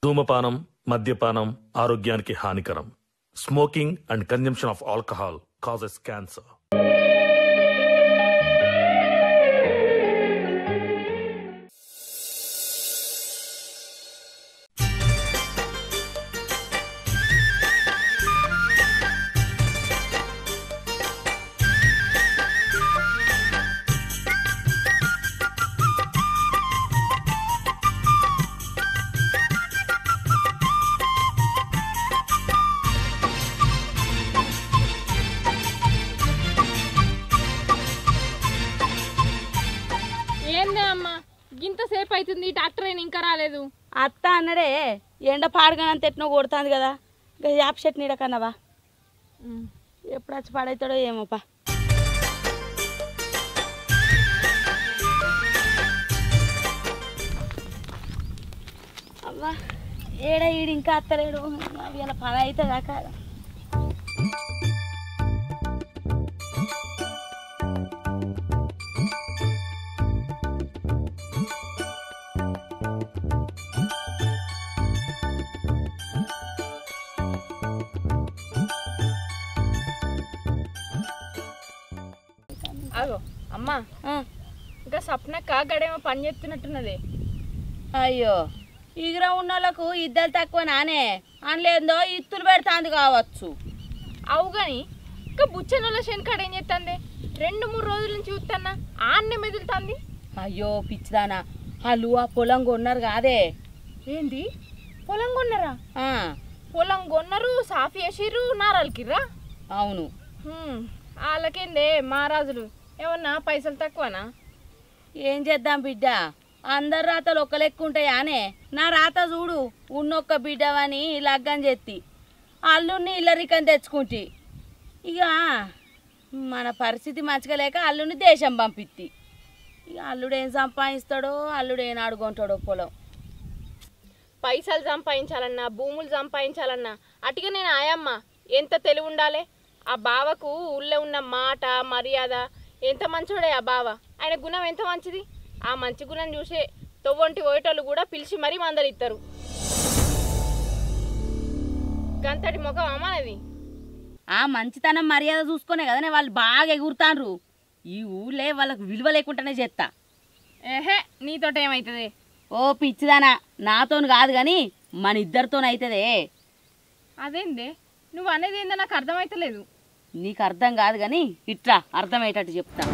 ధూమపానం, మద్యపానం ఆరోగ్యానికి హానికరం. Smoking and consumption of alcohol causes cancer. ఇంతసేపు అవుతుంది, డాక్టర్ అయినా ఇంకా రాలేదు. అత్త అన్నడే ఎండ పాడగానంత ఎట్నో కొడుతుంది కదా, ఇంకా యాప్ షర్ట్ నీడకన్నావా? ఎప్పుడు వచ్చి పాడవుతాడో ఏమోపా. అవ్వా ఏడా ఈడు ఇంకా అత్తలేడు, ఇలా పని అవుతుందా కాదా? అగో అమ్మా, ఇంకా సప్నక్క గడేమో పని చేస్తున్నట్టున్నది. అయ్యో ఈగర ఉన్న వాళ్ళకు ఇద్దరు తక్కువ నానే అనలేదో ఇత్తులు పెడతాంది కావచ్చు. అవు గాని ఇంకా బుచ్చనోళ్ళ శనికాడ ఏం చేస్తుంది? 2-3 రోజుల నుంచి చూస్తున్నా ఆన్నే మెదులుతుంది. అయ్యో పిచ్చిదానా, వాళ్ళు ఆ పొలం కొన్నారు కాదే. ఏంది పొలం కొన్నారా? పొలం కొన్నారు, సాఫీ వేసిర్రు, నారాలకిర్రా. అవును. వాళ్ళకేందే మహారాజులు ఏమన్నా పైసలు తక్కువనా? ఏం చేద్దాం బిడ్డ, అందరు రాతలు ఒక్క లెక్క ఉంటాయానే. నా రాత చూడు, ఉన్నొక్క బిడ్డవని లగ్గం చెత్తి అల్లుడిని ఇల్లరికని తెచ్చుకుంటి. ఇక మన పరిస్థితి మంచిగా లేక అల్లుడిని దేశం పంపిత్తి. ఇక అల్లుడు ఏం సంపాదిస్తాడో, అల్లుడు ఏం అడుగుంటాడో పొలం. పైసలు సంపాదించాలన్నా, భూములు సంపాదించాలన్నా అటుగా నేను ఆయమ్మ ఎంత తెలివి ఉండాలి. ఆ బావకు ఊళ్ళో ఉన్న మాట మర్యాద ఎంత మంచోడే ఆ బావ. ఆయన గుణం ఎంత మంచిది. ఆ మంచి గుణం చూసే తొవ్వంటి ఓయటోళ్ళు కూడా పిలిచి మరీ మందలిస్తారు. గంతటి ముఖం అమ్మనది. ఆ మంచితనం మర్యాద చూసుకునే కదనే వాళ్ళు బాగా ఎగురుతాండ్రు. ఈ ఊళ్ళే వాళ్ళకు విలువ లేకుండానే చేస్తా. ఏహే నీతోట ఏమవుతుంది? ఓ పిచ్చిదానా, నాతోని కాదు కానీ మన ఇద్దరితోనవుతుందే. అదేందే నువ్వు అనేది ఏందో నాకు అర్థమవుతలేదు. నీకు అర్థం కాదు కానీ ఇట్లా అర్థమయ్యేటట్టు చెప్తా.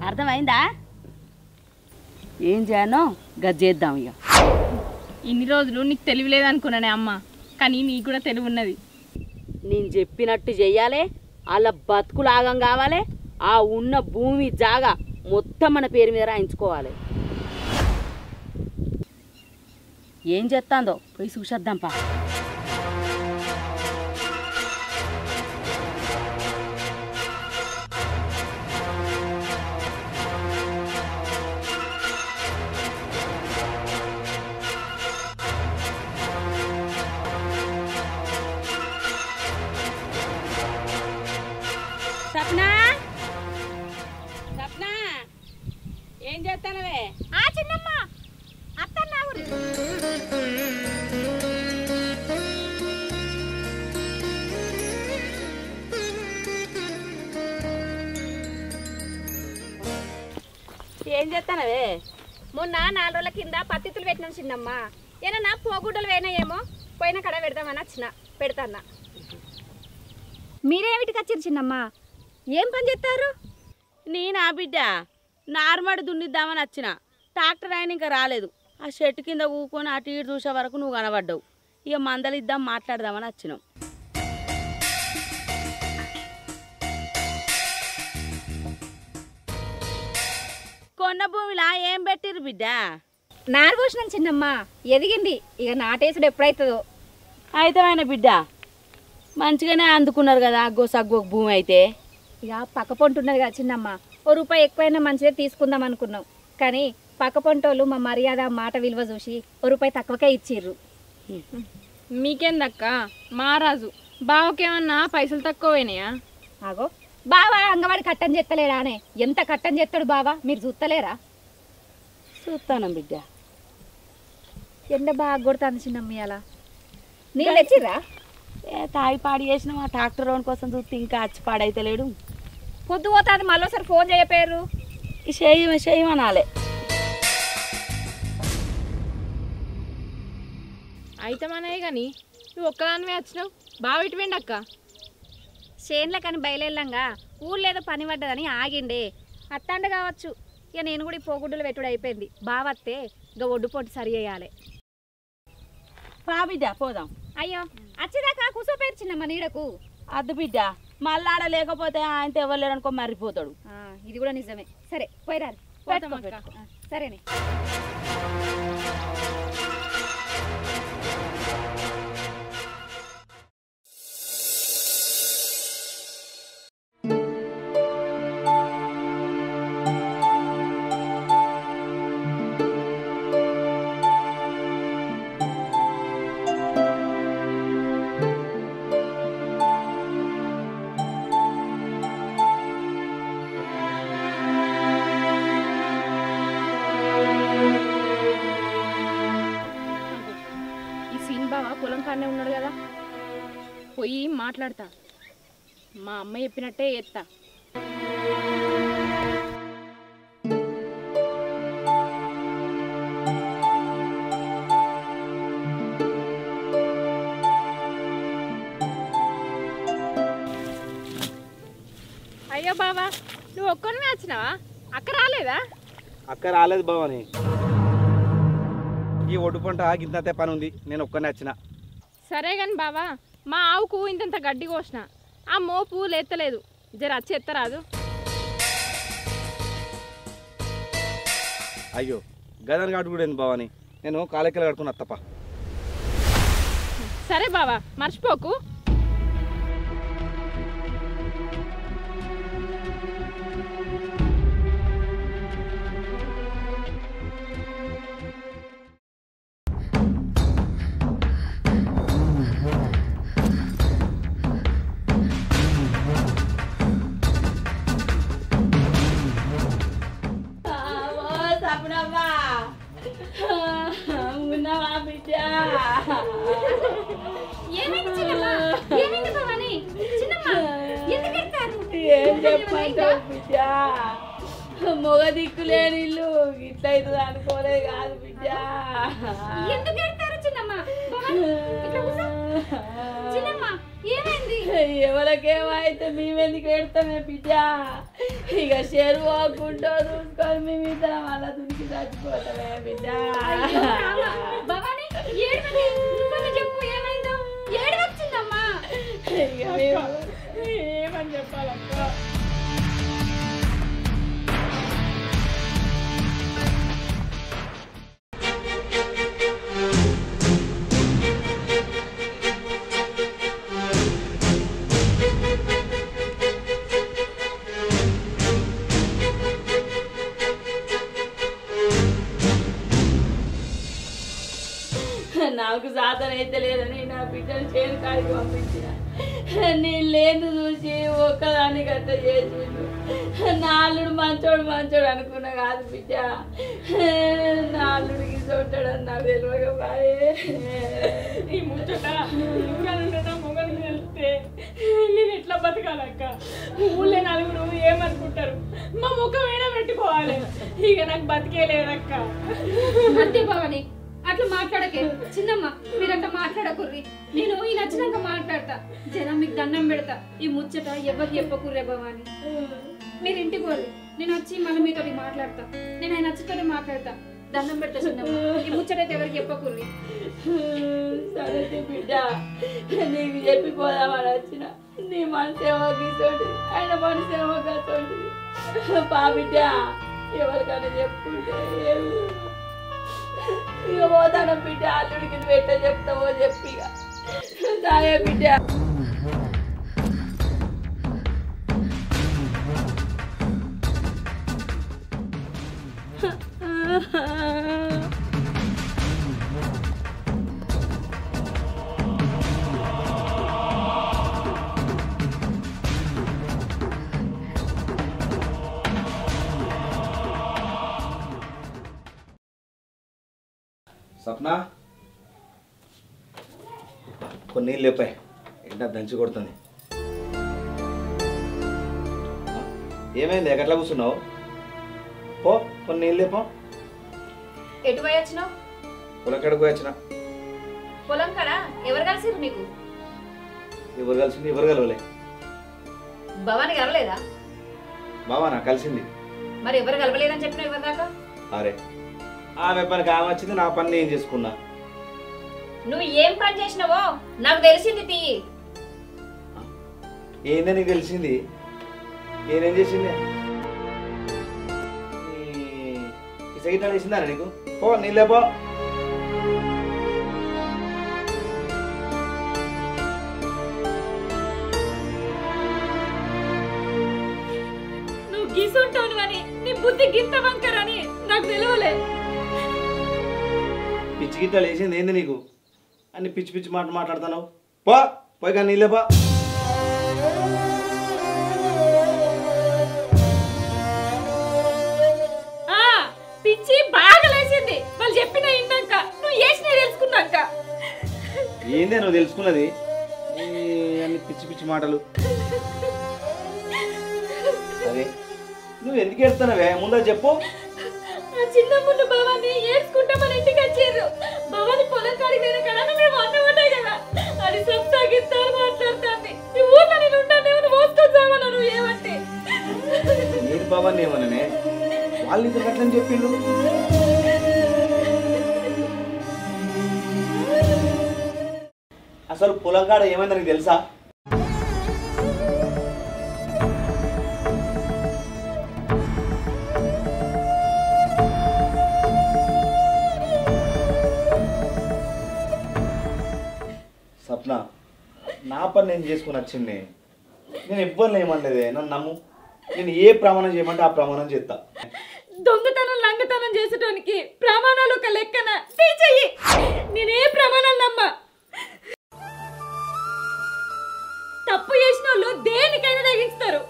అర్థమైందా? ఏం చేయనో గజ్జేద్దాం. ఇక ఇన్ని రోజులు నీకు తెలివి లేదనుకున్నానే అమ్మ, కానీ నీకు కూడా తెలివి ఉన్నది. నేను చెప్పినట్టు చెయ్యాలి, వాళ్ళ బతుకులు ఆగం కావాలి. ఆ ఉన్న భూమి జాగా మొత్తం మన పేరు మీద రాయించుకోవాలి. ఏం చేస్తాందో పోయి చూసేద్దాంపా. సప్నా, సప్నా ఏం చేస్తానవే? చిన్నమ్మ అత్తన్నా ఏం చేస్తానవే? మొన్న 4 రోజుల కింద పత్తితులు పెట్టినాం చిన్నమ్మ. ఏమన్నా పోగుడ్డలు వేనాయేమో, పోయిన కడ పెడదామని వచ్చిన పెడతాన్నా. మీరేమిటికి వచ్చారు చిన్నమ్మ? ఏం పని చేస్తారు? నేనా బిడ్డ నార్మడి దున్నిద్దామని వచ్చిన. ట్రాక్టర్ ఆయన ఇంకా రాలేదు. ఆ షెట్ కింద కూకొని అటు ఇటు చూసే వరకు నువ్వు కనబడ్డావు. ఇక మందలిద్దాం మాట్లాడదామని వచ్చినాం. కొన్న భూమిలా ఏం పెట్టిరు బిడ్డ? నారు పోసినాం చిన్నమ్మ, ఎదిగింది. ఇక నాటేసుడు ఎప్పుడైతుందో. అయితమైన బిడ్డ మంచిగానే అందుకున్నారు కదా అగ్గో సగ్గో భూమి అయితే. ఇక పక్క పొంట ఉన్నది కదా చిన్నమ్మ, ఓ రూపాయి ఎక్కువైనా మంచిదే తీసుకుందాం అనుకున్నాం. కానీ పక్క పొంటోళ్ళు మా మర్యాద మాట విలువ చూసి ఓ రూపాయి తక్కువకే ఇచ్చిర్రు. మీకేందక్క మహారాజు బావకేమన్నా పైసలు తక్కువ పోయినాయా? ఆగో బావా అంగవాడి కట్టం చెత్తలేడా అనే, ఎంత కట్టం చేస్తాడు బావా, మీరు చూస్తలేరా? చూస్తాను బిడ్డ. ఎండ బాగా కొడుతుంది చిన్నమ్మ. అలా నీళ్ళు తెచ్చిర్రా? తాగి పాడి చేసిన మా ట్రాక్టర్ రోడ్ కోసం చూస్తే ఇంకా అచ్చి పాడైతలేడు. పొద్దు పోతుంది, మళ్ళీసారి ఫోన్ చేయపోయారు. చేయమనాలే. అయితే మనయ్య కానీ నువ్వు ఒక్కదానివే వచ్చినావు, బావ ఇటు వెండి అక్క. చేన్ల కానీ బయలుదేరంగా ఊళ్ళేదో పని పడ్డదని ఆగిండే, అత్తాండ కావచ్చు. ఇక నేను కూడా ఈ పోగుడ్డులు పెట్టుడు అయిపోయింది. బావత్తే ఇక ఒడ్డు పొట్టు సరి చేయాలి. పా బిడ్డ పోదాం. అయ్యో వచ్చేదాకా కూర్చోపోయారు చిన్నమ్మ నీడకు. అద్దు బిడ్డ, మళ్ళాడ లేకపోతే ఆయనతో ఎవరు అనుకో మర్రిపోతాడు. ఇది కూడా నిజమే. సరే పోయిరారు. పోతాం అక్క. సరేనే. పొలం కానే ఉన్నాడు కదా, పోయి మాట్లాడతా. మా అమ్మ చెప్పినట్టే ఎత్తా. అయ్యో బావా, నువ్వు ఒక్కరినే వచ్చినావా? అక్క రాలేదా? అక్క రాలేదు బావని. ఈ ఒడ్డు పంట గింతంతే పని ఉంది, నేను ఒక్కనే వచ్చిన. సరే కానీ బావా, మా ఆవుకు ఇంతంత గడ్డి కోసిన, ఆ మోపు లేత్తలేదు, జర వచ్చి ఎత్తరాదు. అయ్యో గదర్ కాటు కూడా బావని, నేను కాలేకలు కడుకున్నా తప్ప. సరే బావా, మర్చిపోకు. ఏం చెప్పంటావు బిడ్డ, మొగ దిక్కులేని ఇల్లు ఇట్లా అవుతుంది అనుకోలే కాదు బిడ్డ. ఎవరికేమైతే మేమెందుకు ఏడతామే బిడ్డ. ఇక చెరువు ఆకుంటూ చూసుకొని మేము ఇద్దరం అలా దునికి చచ్చిపోతామే బిడ్డ. ఏమని చెప్పాలక్క? నాకు సాధన అయితే లేదని నా బిడ్డను చేను కాడికి పంపించిన. నేను లేదు చూసి ఒక్కదాన్ని గట్ట చేసిండు. నా అల్లుడు మంచోడు మంచోడు అనుకున్నా కాదు బిడ్డ. నా అల్లుడికి చోటాడని నాకు తెలియక బాయే. ఈ ముచ్చట మొగలు వెళ్తే నేను ఎట్లా బతకాలక్క? ఊళ్ళో నలుగురు ఏమనుకుంటారు? మా ముఖం ఏడా పెట్టుకోవాలి. ఇక నాకు బతికే లేదక్క. అంతే భవాని, అట్లా మాట్లాడకే చిన్నమ్మ. మీరంతా మాట్లాడకుర్రి, నేను ఈ నచ్చినాక మాట్లాడతా. జనం మీకు దండం పెడతా. ఈ ముచ్చట ఎవరికి చెప్పకుర్రే భవాని. మీరు ఇంటికి పోరు, నేను వచ్చి మళ్ళీ మీతో మాట్లాడతా. నేను ఆయన నచ్చుతోనే మాట్లాడతా. దండం పెడతా చిన్నమ్మ, ఈ ముచ్చట అయితే ఎవరికి చెప్పకుర్రి. సరే బిడ్డ, నీకు చెప్పిపోదామని వచ్చిన. నీ మనసు ఏమో గీసోటి, ఆయన మనసు ఏమో గతోటి. పా బిడ్డ, ఎవరికైనా చెప్పుకుంటే ఇక పోతాను బిడ్డ. అల్లుడికి నువ్వు ఎట్లా చెప్తావో చెప్పి ఇక సాయ బిడ్డ. సప్న కొన్ని నీళ్ళు లేపాయి ఎండ దంచి కొడుతుంది. ఏమైంది ఎక్కట్లా కూర్చున్నావు? పో కొన్ని నీళ్ళు లేపో. ఎటు పోయి వచ్చినావు? పొలక్కడికి పోయి వచ్చిన. పొలం కాడ ఎవరు కలిసిరు నీకు? ఎవరు కలిసింది? ఎవరు కలవలే. భవాని కలవలేదా? బావానా కలిసింది. మరి ఎవరు కలవలేదని చెప్పినావు ఎవరి దాకా? అరే ఆమె పనికి ఆమె వచ్చింది, నా పని నేను చేసుకున్నా. నువ్వు ఏం పని చేసినావో నాకు తెలిసింది తీ. ఏందే నీకు తెలిసింది? నేనేం చేసింది? ఈ సైట్ వేసిందా నీకు? పో నీళ్ళే పో. నువ్వు గీసుంటావు కానీ నీ బుద్ధి గింత వంకరని నాకు తెలియలే. పిచ్చి గిట్ట వేసింది ఏంది నీకు? అన్ని పిచ్చి పిచ్చి మాట్లాడుతున్నావు. పో పోయి కానీ నీళ్ళే పో. పిచ్చి బాగా లేచింది వాళ్ళు చెప్పిన ఇందాక నువ్వు వేసిన తెలుసుకున్నాక. ఏందే నువ్వు తెలుసుకున్నది? అన్ని పిచ్చి పిచ్చి మాటలు. అరే నువ్వు ఎందుకు ఏడుతున్నావే? ముందు చెప్పు. చిన్న ముందు భవాన్ని ఏడ్చుకుంటా మన ఇంటికి వచ్చారు. భవాని పొలం కాడికి పోయిన కదా మేము అన్నం ఉంటాయి కదా అది సొంతగిస్తారు మాట్లాడుతుంది. ఈ ఊర్లో నేను ఉంటానే మోసుకొచ్చావా నువ్వు ఏమంటే? నేను బాబాన్ని ఏమన్నానే? వాళ్ళు ఇద్దరు అట్లని చెప్పిండు. అసలు పొలం కాడ ఏమైంది నీకు తెలుసా? సప్న నా పని నేను చేసుకుని వచ్చింది. నేను ఇబ్బంది ఏమనలేదే, నన్ను నమ్ము. నేను ఏ ప్రమాణం చేయమంటే ఆ ప్రమాణం చేస్తా. దొంగతనం లంగతనం చేసేటానికి ప్రమాణాలు ఒక లెక్కన చెయ్యి. నేనే ప్రమాణాలు నమ్మా. తప్పు చేసిన వాళ్ళు దేనికైనా తగ్గిస్తారు.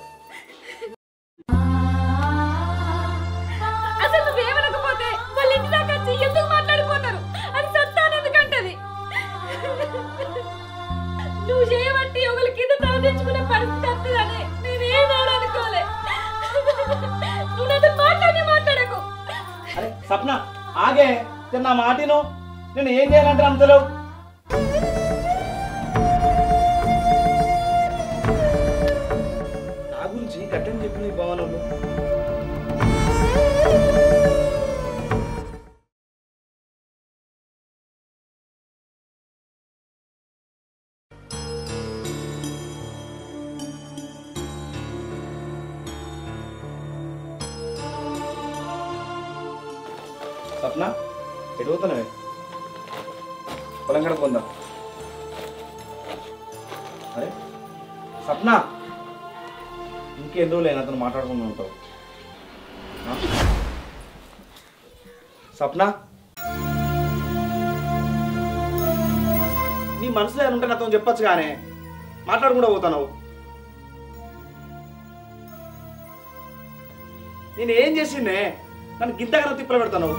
అసలు నువ్వేమనకపోతే వాళ్ళ ఇంటి దాకా వచ్చి ఎందుకు మాట్లాడిపోతారు? అది సత్తాను ఎందుకంటది. నువ్వు చేయబట్టి ఒకరి కింద తలదించుకునే పరిస్థితి వస్తుందని నేనేనాడు అనుకోలే. నువ్వు నాతో మాట్లాడకు. అరే సప్న ఆగే, నా మాటిను. నేను ఏం చేయాలంటే అంతలో నా గురించి కట్టని చెప్పిన ఈ భవనంలో సప్న ఎడుగుతున్నావే? పొలం కడ పొందా. అరే సప్న ఇంకెందుకు లేని అతను మాట్లాడుకుంటూ ఉంటావు. సప్న నీ మనసులో ఏమైనా ఉంటే నాతో చెప్పచ్చు కానీ మాట్లాడకుండా పోతావు. నేను ఏం చేసిందే నన్ను గింతగానో తిప్పలు పెడతాను.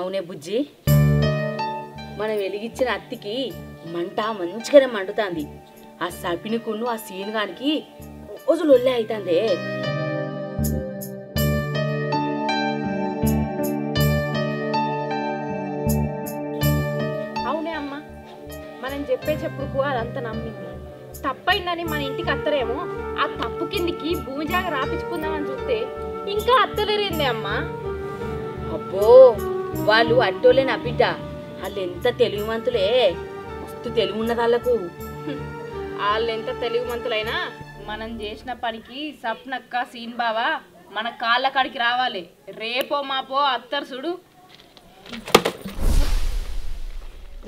అవునే బుజ్జి, మనం వెలిగించిన అత్తికి మంట మంచిగానే మండుతుంది. ఆ సపినికున్ను ఆ సీనుగానికి రోజులు ఒళ్ళే అవుతుందే. అవునే అమ్మ, మనం చెప్పే చెప్పుడుకు అదంతా నమ్మింది. తప్పైందని మన ఇంటికి అత్తరేమో ఆ తప్పు కిందికి భూమి జాగ రాపించుకుందామని చూస్తే ఇంకా అత్తలేరేందే అమ్మా. అబ్బో వాళ్ళు అట్టోలే నా బిడ్డ. వాళ్ళు ఎంత తెలివిమంతులే, మస్తు తెలివి ఉన్నది వాళ్ళకు. వాళ్ళు ఎంత తెలివిమంతులైనా మనం చేసిన పనికి సప్నక్క సీన్ బావా మన కాళ్ళ కాడికి రావాలి. రేపో మాపో అత్తరు చూడు.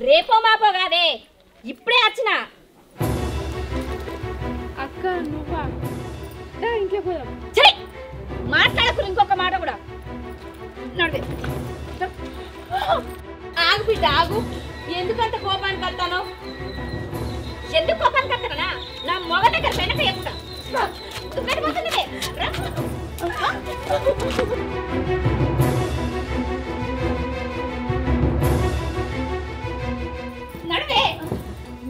రేపో మాపో కాదే, ఇప్పుడే వచ్చిన. అక్క నువ్వా? ఇంట్లో పోదాం. చెయ్ మాట్లాడకు ఇంకొక మాట కూడా. నడు. ఆగు బిడ్డ ఆగు. ఎందుకంత కోపానికి వస్తాను? ఎందుకు కోపానికి వస్తానా? నా మొగ దగ్గర వెనక చెప్తా. దుఃఖపోతుంది. నడువే.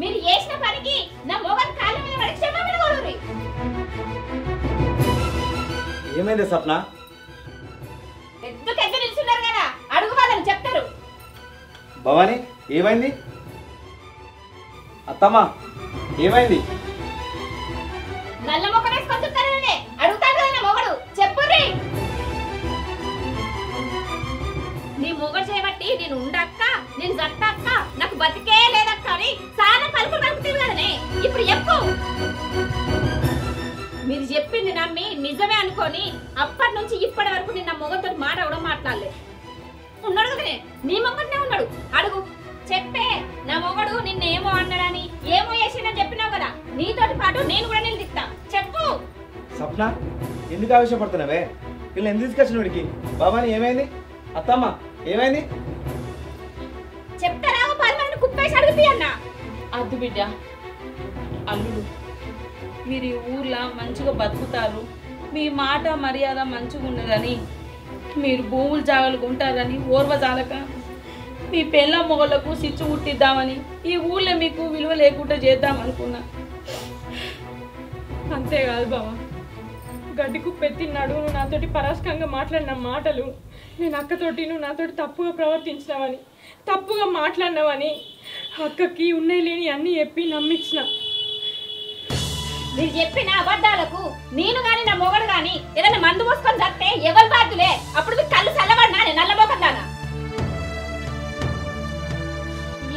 మీరు చేసిన పనికి నా మొగని కాళ్ళ మీద పడి క్షమాపణ కోరురి. ఏమైంది సప్న? ఎందుకు ఎదురు నిల్చున్నారు కదా, అడుగు వాళ్ళని చెప్తారు. భవాని ఏమైంది? అత్తమ్మా ఏమైంది? నల్ల మొక్క వేసుకొచ్చుతారనే అడుగుతాడు కదా నా మొగడు. చెప్పుర్రి. నీ మొగడు చేయబట్టి నేను ఉండక్క, నేను జట్టక్క, నాకు బతికే లేదక్క అని చాలా పలుకులు పలుకుతుంది కదనే. ఇప్పుడు చెప్పు. మీరు చెప్పింది నమ్మి నిజమే అనుకొని అప్పటి నుంచి ఇప్పటి వరకు నిన్న మొగతో మాట కూడా మాట్లాడలేదు. ఉన్నాడు కదనే, నీ మొగనే ఉన్నాడు. అడుగు చెప్పే. నా మొగడు నిన్నేమో అన్నాడని ఏమో చేసిందని చెప్పినావు కదా, నీతోటి పాటు నేను కూడా నిలదీస్తా. చెప్పు. సప్న ఎందుకు ఆవేశపడుతున్నావే? వీళ్ళు ఎందుకు తీసుకొచ్చిన వీడికి? భవాని ఏమైంది? అత్తమ్మ ఏమైంది? చెప్తారా? 10 మంది కుప్పేసి అడుగుతీ అన్న. అద్దు బిడ్డ. అల్లుడు మీరు ఈ ఊర్లో మంచిగా బతుకుతారు, మీ మాట మర్యాద మంచిగా ఉన్నదని, మీరు భూములు జాగలు కొంటారని ఓర్వజాలక మీ పెళ్ళ మొగలకు సిచ్చు పుట్టిద్దామని ఈ ఊళ్ళో మీకు విలువ లేకుండా చేద్దామనుకున్నా. అంతేకాదు బావా, గడ్డి కుప్పెత్తిన్నాడు నువ్వు నాతోటి పరాస్కంగా మాట్లాడిన మాటలు, నేను అక్కతోటి నువ్వు నాతోటి తప్పుగా ప్రవర్తించినావని, తప్పుగా మాట్లాడినావని అక్కకి ఉన్నాయి లేని అన్నీ చెప్పి నమ్మించిన. మీరు చెప్పిన అబద్ధాలకు నేను గాని నా మొగడు గాని ఏదైనా మందు పోసుకొని చస్తే ఎవరు బాధ్యులే? అప్పుడు మీకు కళ్ళు చల్లబడినా నేను నల్లబోకదానా?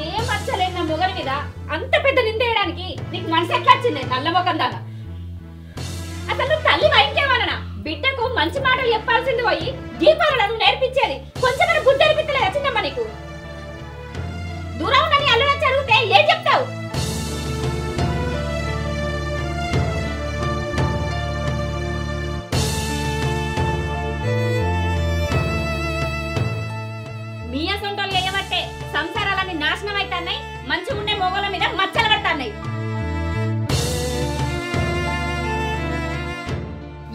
ఏం వచ్చలేదు నా మొగడి మీద అంత పెద్ద నిందేయడానికి నీకు మనసు ఎట్లా వచ్చింది? నల్లబోకదానా? అసలు నువ్వు తల్లి వైంకేమన్నా? బిడ్డకు మంచి మాటలు చెప్పాల్సింది పోయి దీపాలను నేర్పించేది కొంచెం బుద్ధి అనిపించలేదు వచ్చిందమ్మా నీకు? దూరం ఉన్న నీ అల్లుడొచ్చి అడిగితే ఏం చెప్తావు? మీ అసొంటోళ్ళు చేయబట్టే సంసారాలన్నీ నాశనం అవుతున్నాయి, మంచిగా ఉండే మొగోళ్ళ మీద మచ్చలు పడుతున్నాయి.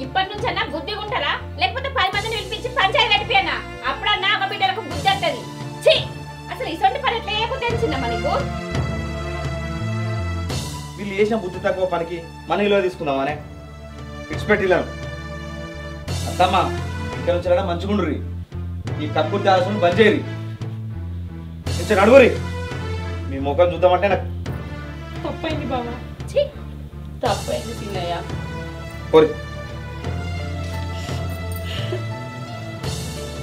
ఇప్పటి నుంచన్నా బుద్ధిగా ఉంటారా? లేకపోతే 10 మందిని పిలిపించి పంచాయతీ నడిపియనా? అప్పుడన్నా ఒక బిడ్డలకు బుద్ధి వస్తుంది. ఛీ, అసలు ఇసొంటి పని ఎట్లా చేయకపోతే తెలిసిందమ్మా నీకు? వీళ్ళు చేసిన బుద్ధి తక్కువ పనికి మన ఇల్లు తీసుకుందామనే ఇచ్చిపెట్టిల్లాను. అత్తమ్మ ఇక్కడ నుంచి మంచిగుండ్రి, ఈ కక్కుర్తి ఆలోచన బంద్ చేయరి, కొంచెం నడుగురి. మీ ముఖం చూద్దామంటే నాకు తప్పైంది బావా. ఛీ, తప్పైంది సీనయ్య. కోరి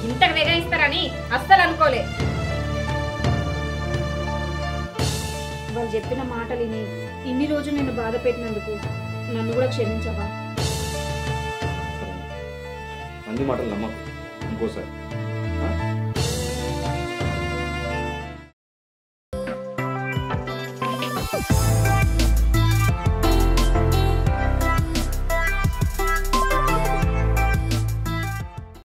ఇంతకు వేగాయిస్తారని అస్సలు అనుకోలే. వాళ్ళు చెప్పిన మాటలు ఇన్ని రోజులు నేను బాధ పెట్టినందుకు నన్ను కూడా క్షమించవా? మంది మాటలు నమ్మకు ఇంకోసారి.